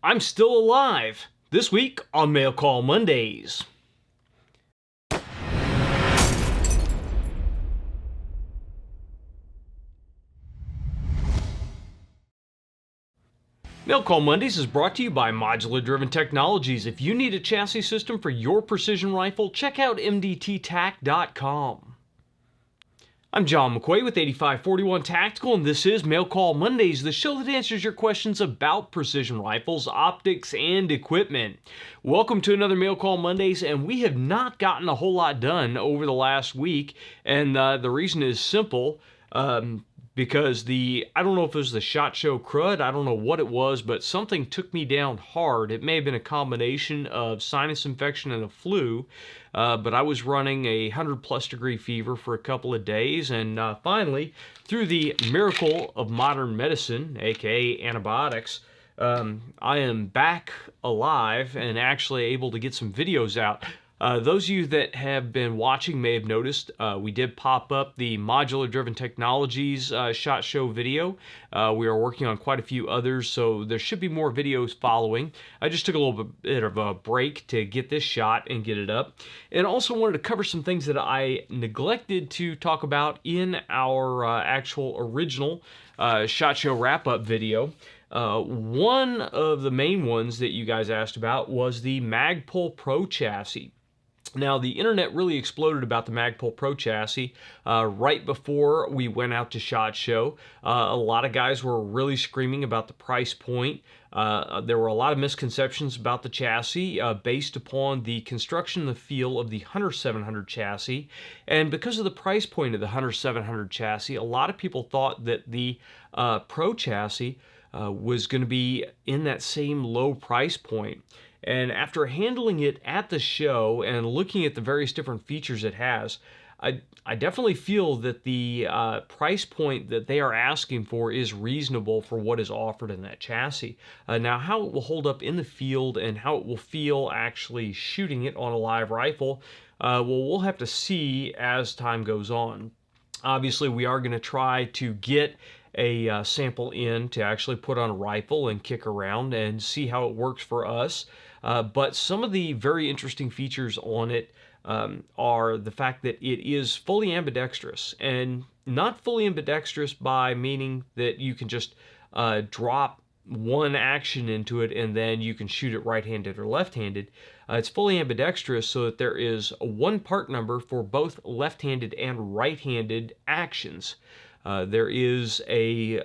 I'm still alive. This week on Mail Call Mondays. Mail Call Mondays is brought to you by Modular Driven Technologies. If you need a chassis system for your precision rifle, check out MDTTac.com. I'm John McQuay with 8541 Tactical, and this is Mail Call Mondays, the show that answers your questions about precision rifles, optics, and equipment. Welcome to another Mail Call Mondays, and we have not gotten a whole lot done over the last week, and the reason is simple. Because I don't know if it was the SHOT Show crud, I don't know what it was, but something took me down hard. It may have been a combination of sinus infection and a flu, but I was running a 100+ degree fever for a couple of days, and finally, through the miracle of modern medicine, aka antibiotics, I am back alive and actually able to get some videos out. Those of you that have been watching may have noticed we did pop up the Modular Driven Technologies SHOT Show video. We are working on quite a few others, so there should be more videos following. I just took a little bit of a break to get this shot and get it up. And also wanted to cover some things that I neglected to talk about in our actual original SHOT Show wrap-up video. One of the main ones that you guys asked about was the Magpul Pro chassis. Now, the internet really exploded about the Magpul Pro chassis right before we went out to SHOT Show. A lot of guys were really screaming about the price point. There were a lot of misconceptions about the chassis based upon the construction and the feel of the Hunter 700 chassis. And because of the price point of the Hunter 700 chassis, a lot of people thought that the Pro chassis was going to be in that same low price point. And after handling it at the show and looking at the various different features it has, I definitely feel that the price point that they are asking for is reasonable for what is offered in that chassis. Now, how it will hold up in the field and how it will feel actually shooting it on a live rifle, well, we'll have to see as time goes on. Obviously, we are going to try to get a sample in to actually put on a rifle and kick around and see how it works for us. But some of the very interesting features on it are the fact that it is fully ambidextrous, and not fully ambidextrous by meaning that you can just drop one action into it and then you can shoot it right-handed or left-handed. It's fully ambidextrous so that there is one part number for both left-handed and right-handed actions. There is a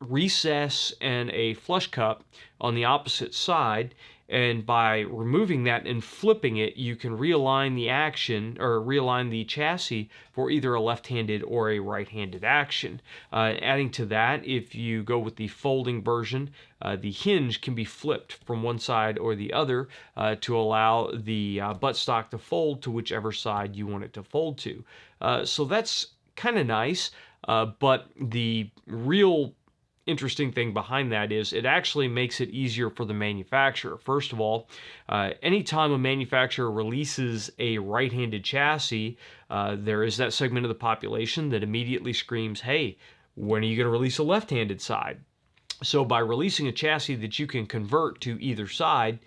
recess and a flush cup on the opposite side, and by removing that and flipping it, you can realign the action or realign the chassis for either a left-handed or a right-handed action. Adding to that, if you go with the folding version, the hinge can be flipped from one side or the other to allow the buttstock to fold to whichever side you want it to fold to. So that's kind of nice, but the real interesting thing behind that is it actually makes it easier for the manufacturer. First of all, anytime a manufacturer releases a right-handed chassis, there is that segment of the population that immediately screams, hey, when are you going to release a left-handed side? So by releasing a chassis that you can convert to either side,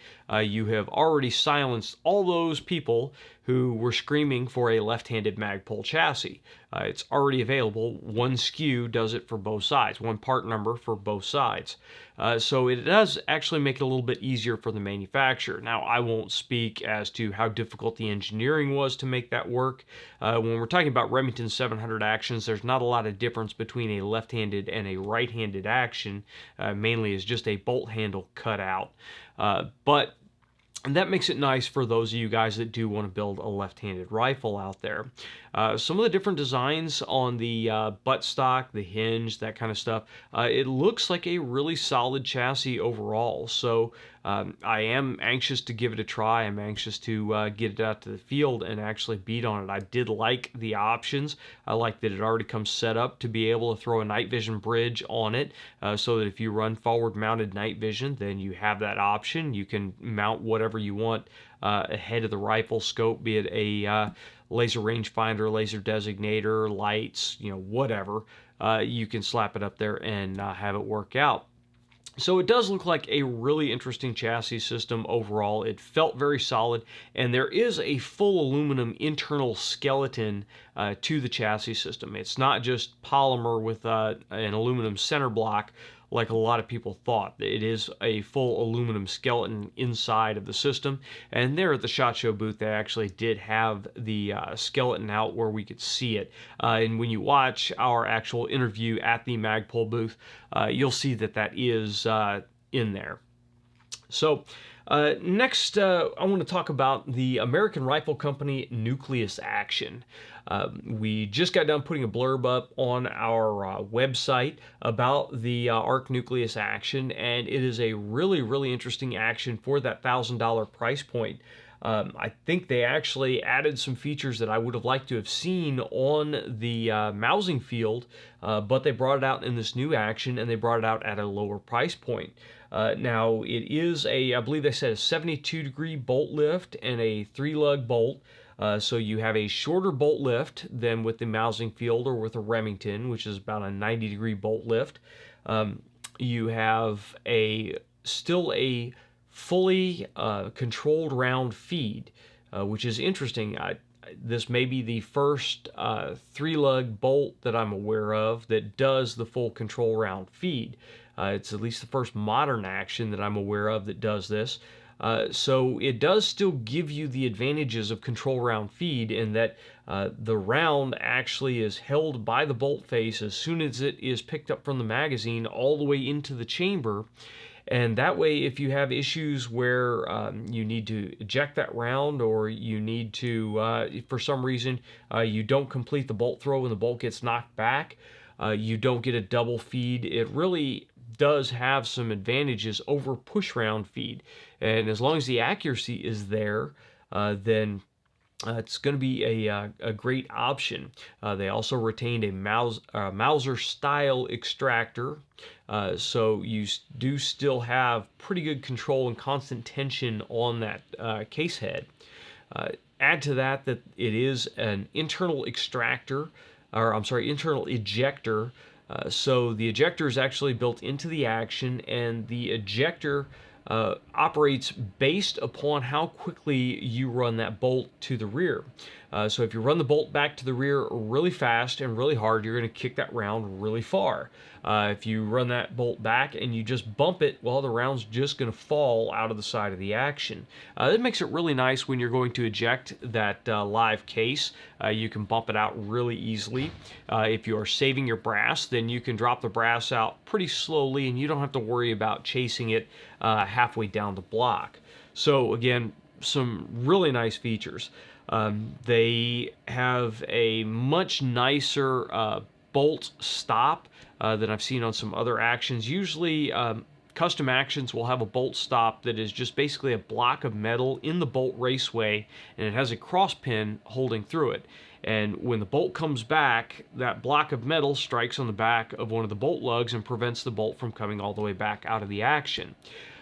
you have already silenced all those people who were screaming for a left-handed Magpul chassis. It's already available. One SKU does it for both sides, one part number for both sides. So it does actually make it a little bit easier for the manufacturer. Now, I won't speak as to how difficult the engineering was to make that work. When we're talking about Remington 700 actions, there's not a lot of difference between a left-handed and a right-handed action. Mainly is just a bolt handle cut out. But that makes it nice for those of you guys that do want to build a left-handed rifle out there. Some of the different designs on the buttstock, the hinge, that kind of stuff, it looks like a really solid chassis overall. So I am anxious to give it a try. I'm anxious to get it out to the field and actually beat on it. I did like the options. I like that it already comes set up to be able to throw a night vision bridge on it, so that if you run forward mounted night vision, then you have that option. You can mount whatever you want ahead of the rifle scope, be it a laser rangefinder, laser designator, lights, whatever. You can slap it up there and have it work out. So it does look like a really interesting chassis system overall. It felt very solid, and there is a full aluminum internal skeleton to the chassis system. It's not just polymer with an aluminum center block like a lot of people thought. It is a full aluminum skeleton inside of the system, and there at the SHOT Show booth they actually did have the skeleton out where we could see it. And when you watch our actual interview at the Magpul booth, you'll see that that is in there. So next, I want to talk about the American Rifle Company Nucleus action. We just got done putting a blurb up on our website about the ARC Nucleus action, and it is a really interesting action for that $1,000 price point. I think they actually added some features that I would have liked to have seen on the Mousing field, but they brought it out in this new action, and they brought it out at a lower price point. Now, it is I believe they said a 72-degree bolt lift and a 3-lug bolt. So you have a shorter bolt lift than with the Mousing field or with a Remington, which is about a 90-degree bolt lift. You have still a fully controlled round feed, which is interesting. This may be the first 3-lug bolt that I'm aware of that does the full control round feed. It's at least the first modern action that I'm aware of that does this. So it does still give you the advantages of control round feed in that the round actually is held by the bolt face as soon as it is picked up from the magazine all the way into the chamber. And that way, if you have issues where you need to eject that round, or you need to, for some reason, you don't complete the bolt throw and the bolt gets knocked back, you don't get a double feed. It really does have some advantages over push round feed. And as long as the accuracy is there, then it's going to be a great option. They also retained a Mauser style extractor, so you do still have pretty good control and constant tension on that case head. Add to that it is an internal extractor, or I'm sorry, internal ejector. So the ejector is actually built into the action, and the ejector operates based upon how quickly you run that bolt to the rear. So if you run the bolt back to the rear really fast and really hard, you're going to kick that round really far. If you run that bolt back and you just bump it, well, the round's just going to fall out of the side of the action. That makes it really nice when you're going to eject that live case. You can bump it out really easily. If you are saving your brass, then you can drop the brass out pretty slowly, and you don't have to worry about chasing it halfway down the block. So again, some really nice features. They have a much nicer bolt stop than I've seen on some other actions. Usually custom actions will have a bolt stop that is just basically a block of metal in the bolt raceway, and it has a cross pin holding through it. And when the bolt comes back, that block of metal strikes on the back of one of the bolt lugs and prevents the bolt from coming all the way back out of the action.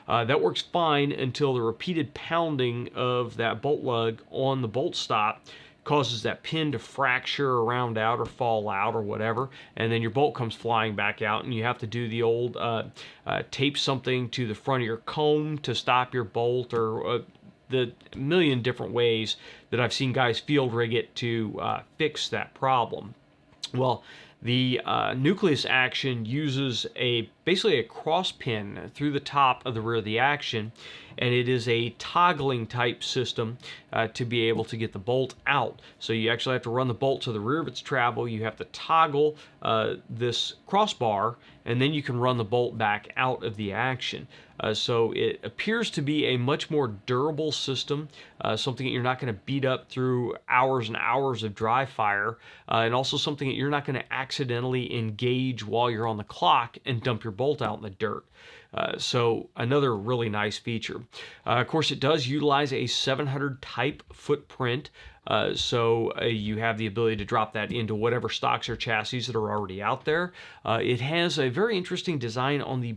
That works fine until the repeated pounding of that bolt lug on the bolt stop causes that pin to fracture or round out or fall out or whatever, and then your bolt comes flying back out, and you have to do the old tape something to the front of your comb to stop your bolt, or the million different ways that I've seen guys field rig it to fix that problem. Well, the Nucleus action uses basically a cross pin through the top of the rear of the action, and it is a toggling type system to be able to get the bolt out. So you actually have to run the bolt to the rear of its travel. You have to toggle this crossbar, and then you can run the bolt back out of the action. So it appears to be a much more durable system, something that you're not going to beat up through hours and hours of dry fire, and also something that you're not going to accidentally engage while you're on the clock and dump your bolt out in the dirt. So another really nice feature. Of course, it does utilize a 700 type footprint, so you have the ability to drop that into whatever stocks or chassis that are already out there. It has a very interesting design on the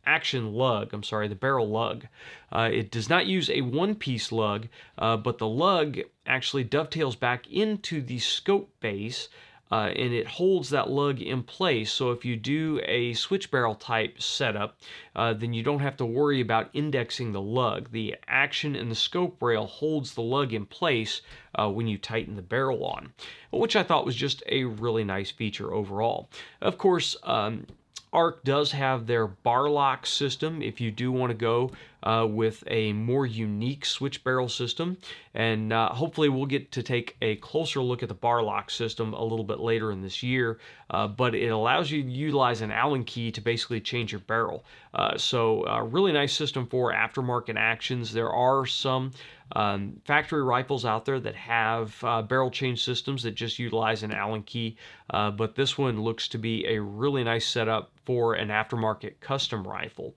action lug, the barrel lug. It does not use a one-piece lug, but the lug actually dovetails back into the scope base, and it holds that lug in place. So if you do a switch barrel type setup, then you don't have to worry about indexing the lug. The action and the scope rail holds the lug in place when you tighten the barrel on, which I thought was just a really nice feature overall. Of course, ARC does have their bar lock system if you do want to go with a more unique switch barrel system, and hopefully we'll get to take a closer look at the bar lock system a little bit later in this year, but it allows you to utilize an Allen key to basically change your barrel. So a really nice system for aftermarket actions. There are some factory rifles out there that have barrel change systems that just utilize an Allen key, but this one looks to be a really nice setup for an aftermarket custom rifle.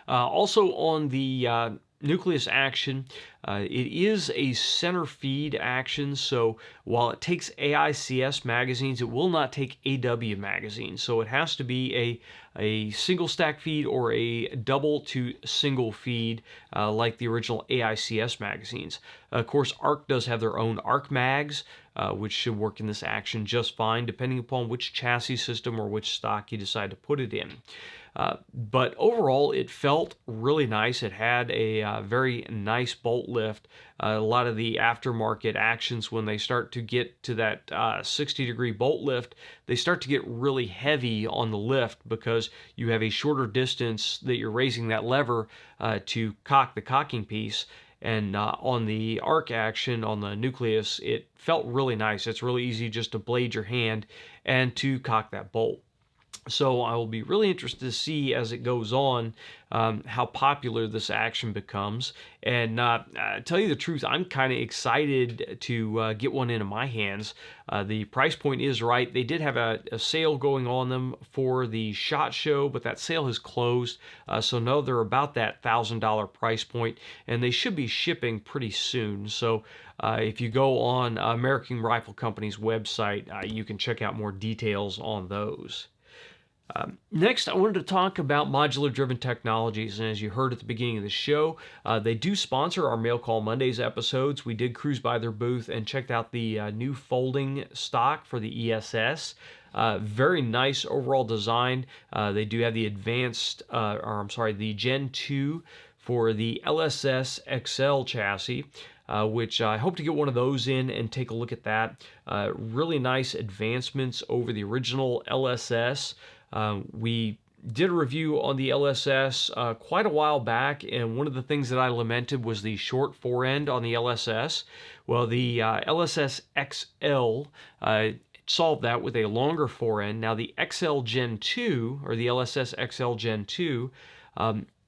Also on the Nucleus action, it is a center feed action, so while it takes AICS magazines, it will not take AW magazines. So it has to be a single stack feed or a double to single feed like the original AICS magazines. Of course, ARC does have their own ARC mags, which should work in this action just fine, depending upon which chassis system or which stock you decide to put it in. But overall, it felt really nice. It had a very nice bolt lift. A lot of the aftermarket actions, when they start to get to that 60-degree bolt lift, they start to get really heavy on the lift because you have a shorter distance that you're raising that lever to cock the cocking piece. And on the ARC action, on the Nucleus, it felt really nice. It's really easy just to blade your hand and to cock that bolt. So I will be really interested to see as it goes on how popular this action becomes. And tell you the truth, I'm kind of excited to get one into my hands. The price point is right. They did have a sale going on them for the SHOT Show, but that sale has closed. So no, they're about that $1,000 price point, and they should be shipping pretty soon. So if you go on American Rifle Company's website, you can check out more details on those. Next, I wanted to talk about Modular Driven Technologies, and as you heard at the beginning of the show, they do sponsor our Mail Call Mondays episodes. We did cruise by their booth and checked out the new folding stock for the ESS. Very nice overall design. They do have the the Gen 2 for the LSS-XL chassis, which I hope to get one of those in and take a look at that. Really nice advancements over the original LSS. We did a review on the LSS quite a while back, and one of the things that I lamented was the short forend on the LSS. Well, the LSS-XL solved that with a longer forend. Now the XL Gen 2, or the LSS-XL Gen 2,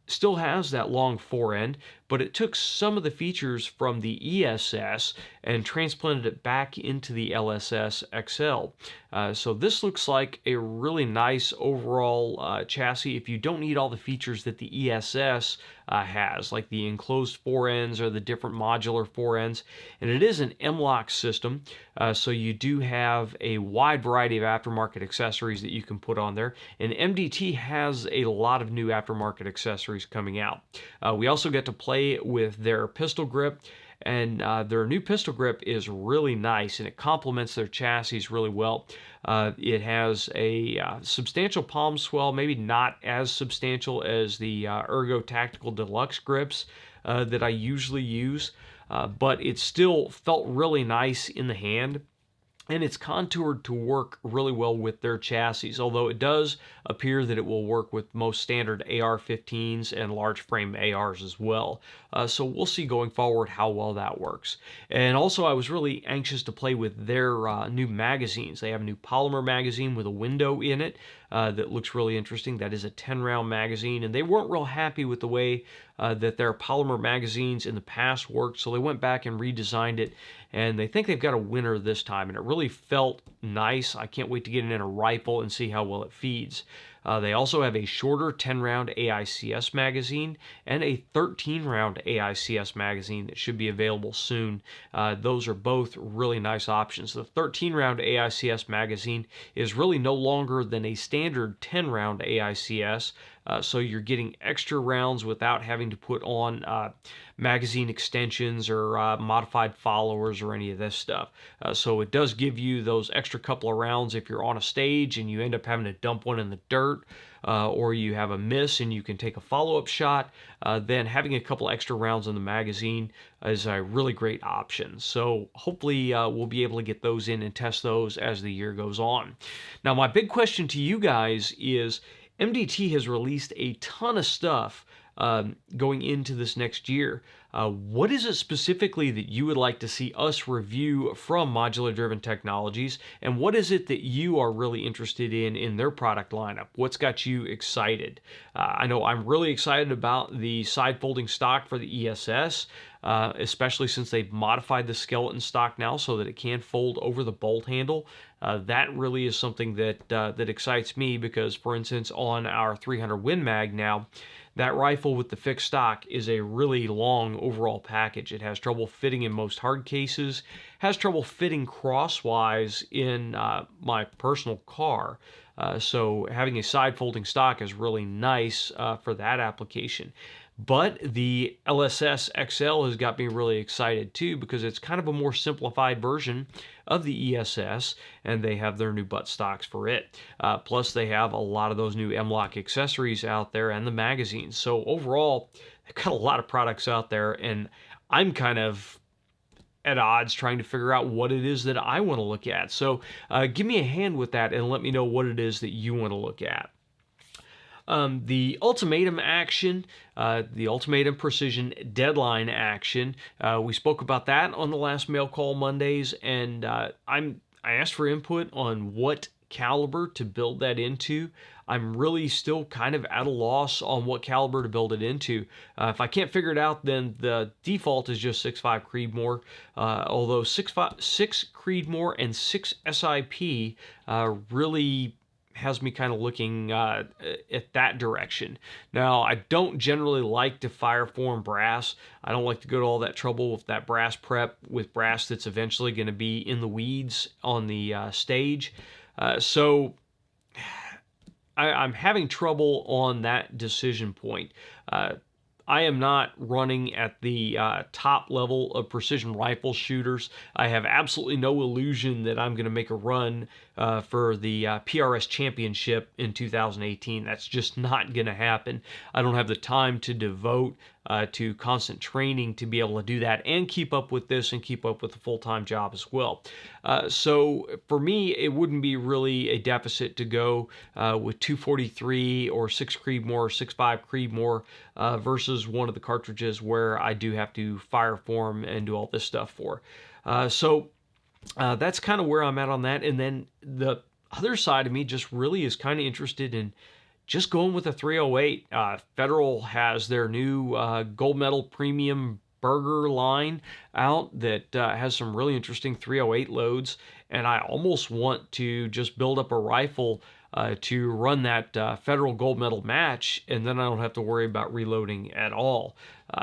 still has that long forend, but it took some of the features from the ESS and transplanted it back into the LSS-XL. So this looks like a really nice overall chassis if you don't need all the features that the ESS has, like the enclosed forends or the different modular forends. And it is an M-LOK system, so you do have a wide variety of aftermarket accessories that you can put on there. And MDT has a lot of new aftermarket accessories coming out. We also get to play with their pistol grip, and their new pistol grip is really nice, and it complements their chassis really well. It has a substantial palm swell, maybe not as substantial as the Ergo Tactical Deluxe grips that I usually use, but it still felt really nice in the hand. And it's contoured to work really well with their chassis, although it does appear that it will work with most standard AR-15s and large frame ARs as well. So we'll see going forward how well that works. And also, I was really anxious to play with their new magazines. They have a new polymer magazine with a window in it that looks really interesting. That is a 10-round magazine, and they weren't real happy with the way that their polymer magazines in the past worked, so they went back and redesigned it, and they think they've got a winner this time, and it really felt nice. I can't wait to get it in a rifle and see how well it feeds. They also have a shorter 10-round AICS magazine and a 13-round AICS magazine that should be available soon. Those are both really nice options. The 13-round AICS magazine is really no longer than a standard 10-round AICS. so you're getting extra rounds without having to put on magazine extensions or modified followers or any of this stuff. So it does give you those extra couple of rounds if you're on a stage and you end up having to dump one in the dirt, or you have a miss and you can take a follow-up shot. Then having a couple extra rounds in the magazine is a really great option. So hopefully we'll be able to get those in and test those as the year goes on. Now, my big question to you guys is, MDT has released a ton of stuff going into this next year. What is it specifically that you would like to see us review from Modular Driven Technologies, and what is it that you are really interested in their product lineup? What's got you excited? I know I'm really excited about the side folding stock for the ESS, especially since they've modified the skeleton stock now so that it can fold over the bolt handle. That really is something that excites me because, for instance, on our 300 Win Mag now, that rifle with the fixed stock is a really long overall package. It has trouble fitting in most hard cases, has trouble fitting crosswise in my personal car. So having a side folding stock is really nice for that application. But the LSS-XL has got me really excited too, because it's kind of a more simplified version of the ESS, and they have their new butt stocks for it. Plus, they have a lot of those new M-LOK accessories out there and the magazines. So overall, they've got a lot of products out there, and I'm kind of at odds trying to figure out what it is that I want to look at. So give me a hand with that and let me know what it is that you want to look at. The ultimatum action, the ultimatum precision deadline action, we spoke about that on the last Mail Call Mondays, and I asked for input on what caliber to build that into. I'm really still kind of at a loss on what caliber to build it into. If I can't figure it out, then the default is just 6.5 Creedmoor, although 6 Creedmoor and 6 SIP really has me kind of looking at that direction. Now, I don't generally like to fire form brass. I don't like to go to all that trouble with that brass prep with brass that's eventually going to be in the weeds on the stage. So I'm having trouble on that decision point. I am not running at the top level of precision rifle shooters. I have absolutely no illusion that I'm going to make a run for the PRS Championship in 2018. That's just not going to happen. I don't have the time to devote to constant training to be able to do that and keep up with this and keep up with a full-time job as well. So for me, it wouldn't be really a deficit to go with 243 or 6 Creedmoor or 6.5 Creedmoor versus one of the cartridges where I do have to fire form and do all this stuff for. So that's kind of where I'm at on that. And then the other side of me just really is kind of interested in just going with a 308. Federal has their new gold medal premium burger line out that has some really interesting 308 loads, and I almost want to just build up a rifle to run that federal gold medal match, and then I don't have to worry about reloading at all.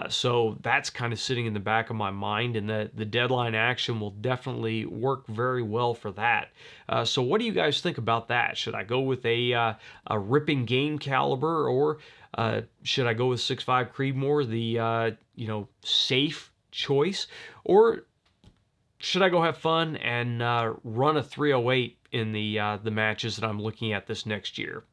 So that's kind of sitting in the back of my mind, and the deadline action will definitely work very well for that. So what do you guys think about that? Should I go with a ripping game caliber, or should I go with 6.5 Creedmoor, the safe choice, or should I go have fun and run a 308 in the matches that I'm looking at this next year?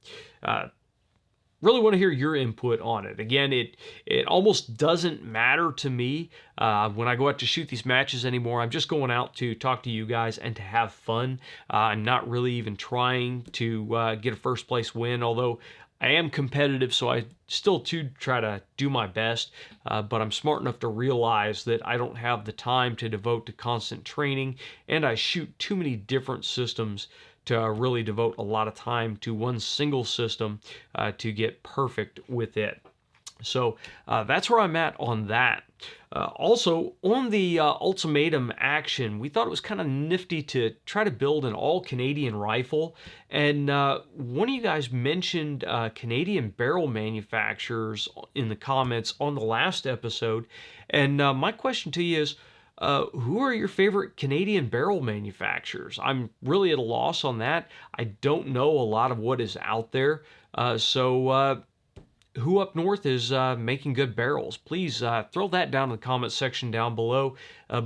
Really want to hear your input on it. Again, it almost doesn't matter to me when I go out to shoot these matches anymore. I'm just going out to talk to you guys and to have fun. I'm not really even trying to get a first place win, although I am competitive, so I still try to do my best, but I'm smart enough to realize that I don't have the time to devote to constant training, and I shoot too many different systems to really devote a lot of time to one single system to get perfect with it. So that's where I'm at on that. Also, on the ultimatum action, we thought it was kind of nifty to try to build an all-Canadian rifle. And one of you guys mentioned Canadian barrel manufacturers in the comments on the last episode. And my question to you is, who are your favorite Canadian barrel manufacturers? I'm really at a loss on that. I don't know a lot of what is out there. So who up north is making good barrels. Please throw that down in the comment section down below,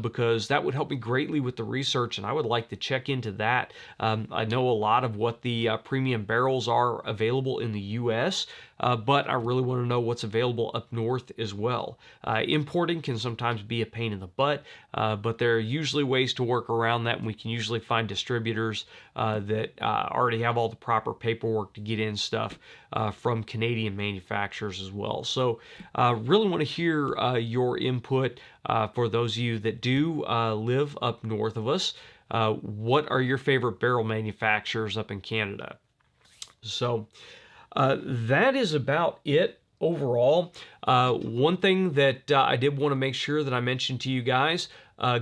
because that would help me greatly with the research, and I would like to check into that. I know a lot of what the premium barrels are available in the U.S., but I really want to know what's available up north as well. Importing can sometimes be a pain in the butt, but there are usually ways to work around that, and we can usually find distributors that already have all the proper paperwork to get in stuff from Canadian manufacturers as well. So really want to hear your input for those of you that do live up north of us. What are your favorite barrel manufacturers up in Canada? So that is about it overall. One thing that I did want to make sure that I mentioned to you guys,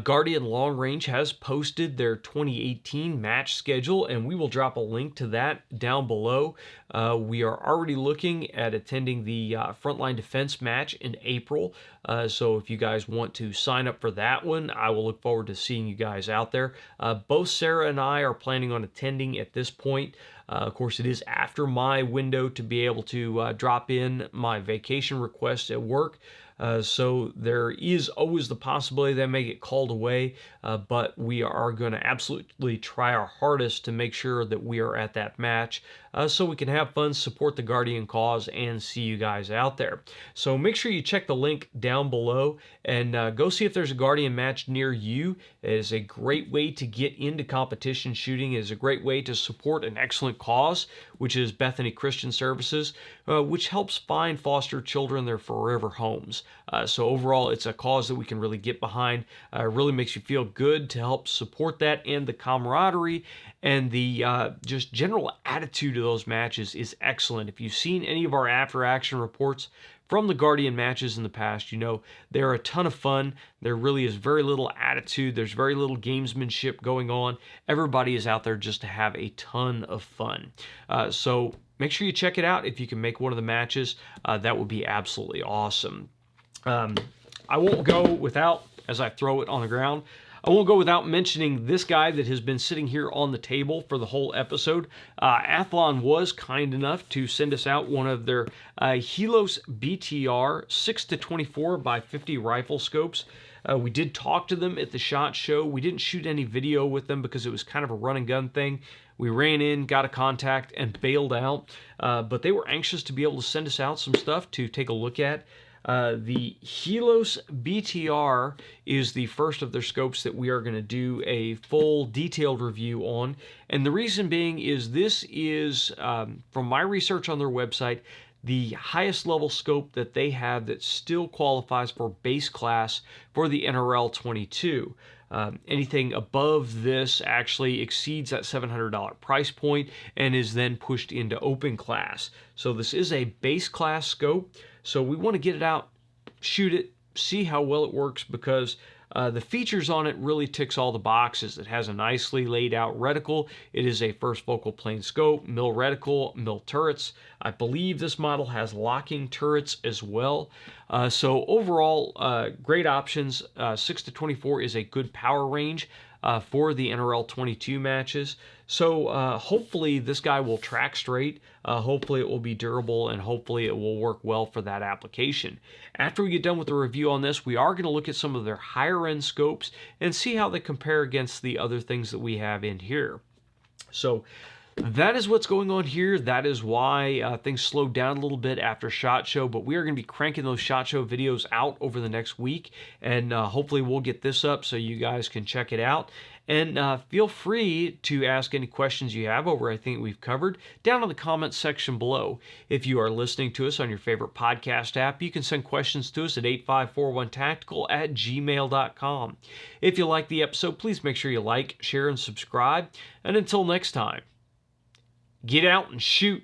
Guardian Long Range has posted their 2018 match schedule, and we will drop a link to that down below. We are already looking at attending the Frontline Defense match in April, so if you guys want to sign up for that one, I will look forward to seeing you guys out there. Both Sarah and I are planning on attending at this point. Of course, it is after my window to be able to drop in my vacation request at work. So there is always the possibility that I may get called away, but we are going to absolutely try our hardest to make sure that we are at that match, so we can have fun, support the Guardian cause, and see you guys out there. So make sure you check the link down below and go see if there's a Guardian match near you. It is a great way to get into competition shooting. It is a great way to support an excellent cause, which is Bethany Christian Services, which helps find foster children their forever homes. So overall, it's a cause that we can really get behind. Really makes you feel good to help support that, and the camaraderie and the just general attitude of those matches is excellent. If you've seen any of our after action reports from the Guardian matches in the past, you know they're a ton of fun. There really is very little attitude. There's very little gamesmanship going on. Everybody is out there just to have a ton of fun. So make sure you check it out. If you can make one of the matches, that would be absolutely awesome. I won't go without, as I throw it on the ground, I won't go without mentioning this guy that has been sitting here on the table for the whole episode. Athlon was kind enough to send us out one of their LSS BTR 6-24x50 rifle scopes. We did talk to them at the SHOT Show. We didn't shoot any video with them because it was kind of a run and gun thing. We ran in, got a contact, and bailed out. But they were anxious to be able to send us out some stuff to take a look at. The LSS BTR is the first of their scopes that we are going to do a full detailed review on. And the reason being is this is, from my research on their website, the highest level scope that they have that still qualifies for base class for the NRL 22. Anything above this actually exceeds that $700 price point and is then pushed into open class. So this is a base class scope. So we want to get it out, shoot it, see how well it works, because the features on it really ticks all the boxes. It has a nicely laid out reticle. It is a first focal plane scope, mill reticle, mill turrets. I believe this model has locking turrets as well. So overall, great options. 6-24 is a good power range for the NRL 22 matches. So hopefully this guy will track straight. Hopefully it will be durable, and hopefully it will work well for that application. After we get done with the review on this, we are going to look at some of their higher end scopes and see how they compare against the other things that we have in here. So that is what's going on here. That is why things slowed down a little bit after SHOT Show, but we are going to be cranking those SHOT Show videos out over the next week, and hopefully we'll get this up so you guys can check it out. And feel free to ask any questions you have over anything we've covered down in the comments section below. If you are listening to us on your favorite podcast app, you can send questions to us at 8541tactical@gmail.com. If you like the episode, please make sure you like, share, and subscribe. And until next time, get out and shoot.